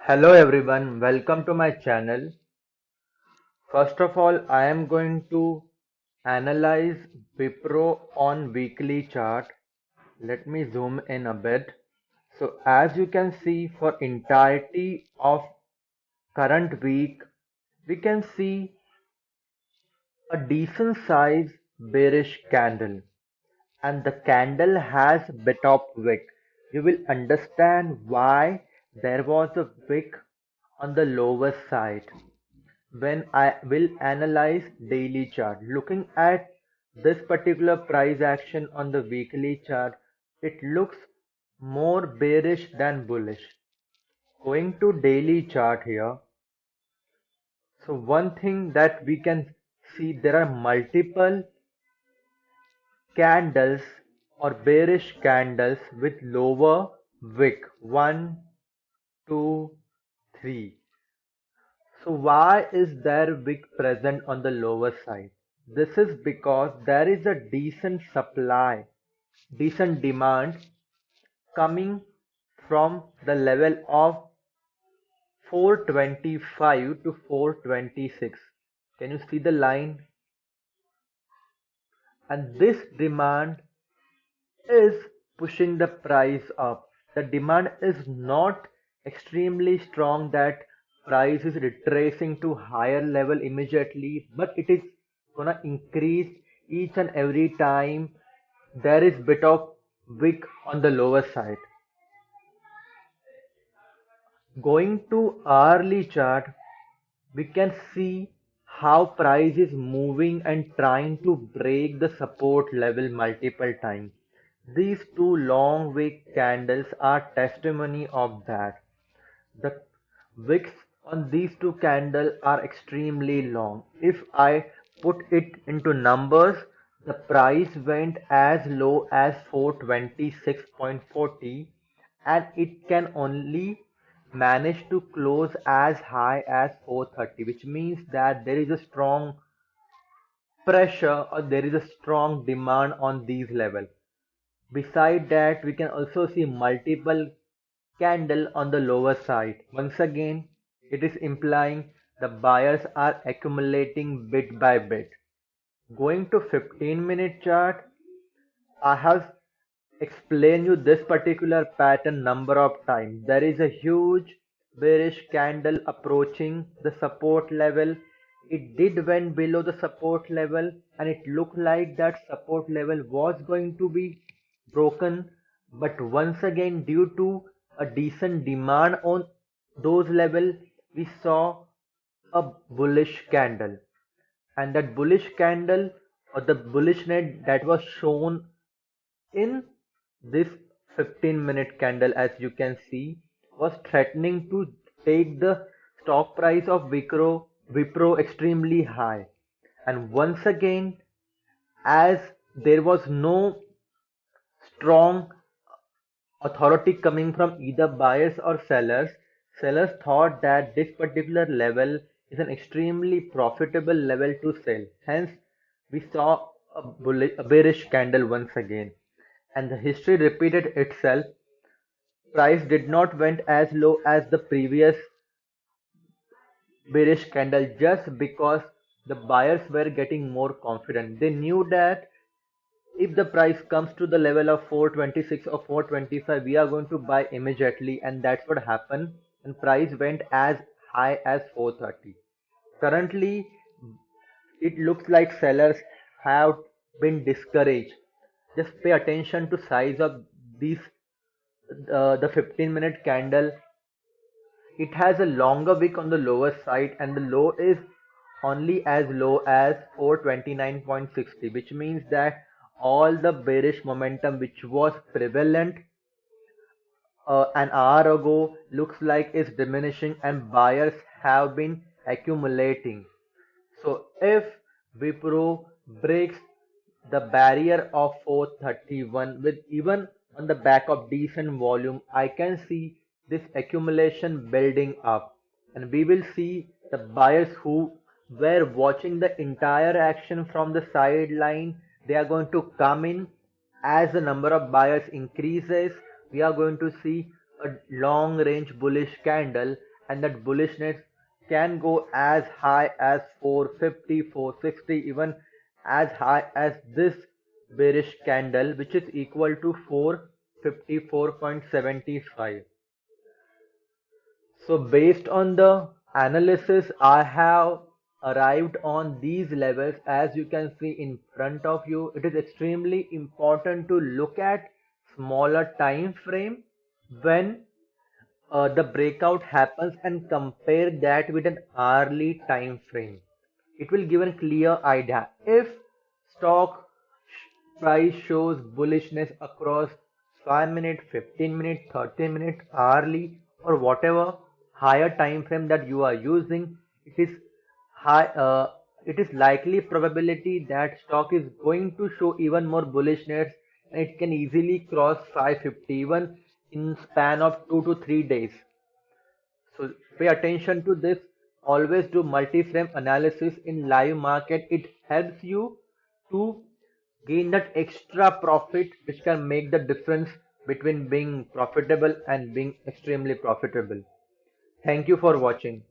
Hello everyone, welcome to my channel. First of all, I am going to analyze Wipro on weekly chart. Let me zoom in a bit. So as you can see, for entirety of current week, we can see a decent size bearish candle, and the candle has bit of wick. You will understand why there was a wick on the lower side when I will analyze daily chart. Looking at this particular price action on the weekly chart, it looks more bearish than bullish. Going to daily chart here, so one thing that we can see, there are multiple candles or bearish candles with lower wick. One, two, three. So why is there wick present on the lower side? This is because there is a decent supply, decent demand coming from the level of 425 to 426. Can you see the line? And this demand is pushing the price up. The demand is not extremely strong that price is retracing to higher level immediately, but it is gonna increase each and every time there is bit of wick on the lower side. Going to hourly chart, we can see how price is moving and trying to break the support level multiple times. These two long wick candles are testimony of that. The wicks on these two candles are extremely long. If I put it into numbers, the price went as low as 426.40 and it can only manage to close as high as 430, which means that there is a strong pressure or there is a strong demand on these levels. Beside that, we can also see multiple candle on the lower side. Once again, it is implying the buyers are accumulating bit by bit. Going to 15-minute chart, I have explained you this particular pattern number of times. There is a huge bearish candle approaching the support level. It did went below the support level and it looked like that support level was going to be broken, but once again due to a decent demand on those level, we saw a bullish candle, and that bullish candle or the bullish net that was shown in this 15-minute candle, as you can see, was threatening to take the stock price of Wipro extremely high. And once again, as there was no strong authority coming from either buyers or sellers, sellers thought that this particular level is an extremely profitable level to sell. Hence, we saw a bearish candle once again. And the history repeated itself. Price did not went as low as the previous bearish candle just because the buyers were getting more confident. They knew that if the price comes to the level of 426 or 425, we are going to buy immediately, and that's what happened. And price went as high as 430. Currently, it looks like sellers have been discouraged. Just pay attention to size of these the 15-minute candle. It has a longer wick on the lower side and the low is only as low as 429.60, which means that all the bearish momentum which was prevalent an hour ago looks like is diminishing and buyers have been accumulating. So if Wipro breaks the barrier of 431 with even on the back of decent volume, I can see this accumulation building up, and we will see the buyers who were watching the entire action from the sideline, they are going to come in. As the number of buyers increases, we are going to see a long range bullish candle, and that bullishness can go as high as 450, 460, even as high as this bearish candle, which is equal to 454.75. So based on the analysis, I have arrived on these levels. As you can see in front of you, it is extremely important to look at smaller time frame when the breakout happens and compare that with an hourly time frame. It will give a clear idea. If stock price shows bullishness across 5 minute, 15 minute, 30 minute, hourly, or whatever higher time frame that you are using, it is high. It is likely probability that stock is going to show even more bullishness, and it can easily cross 550 even in span of 2 to 3 days. So pay attention to this. Always do multi-frame analysis in live market. It helps you to gain that extra profit which can make the difference between being profitable and being extremely profitable. Thank you for watching.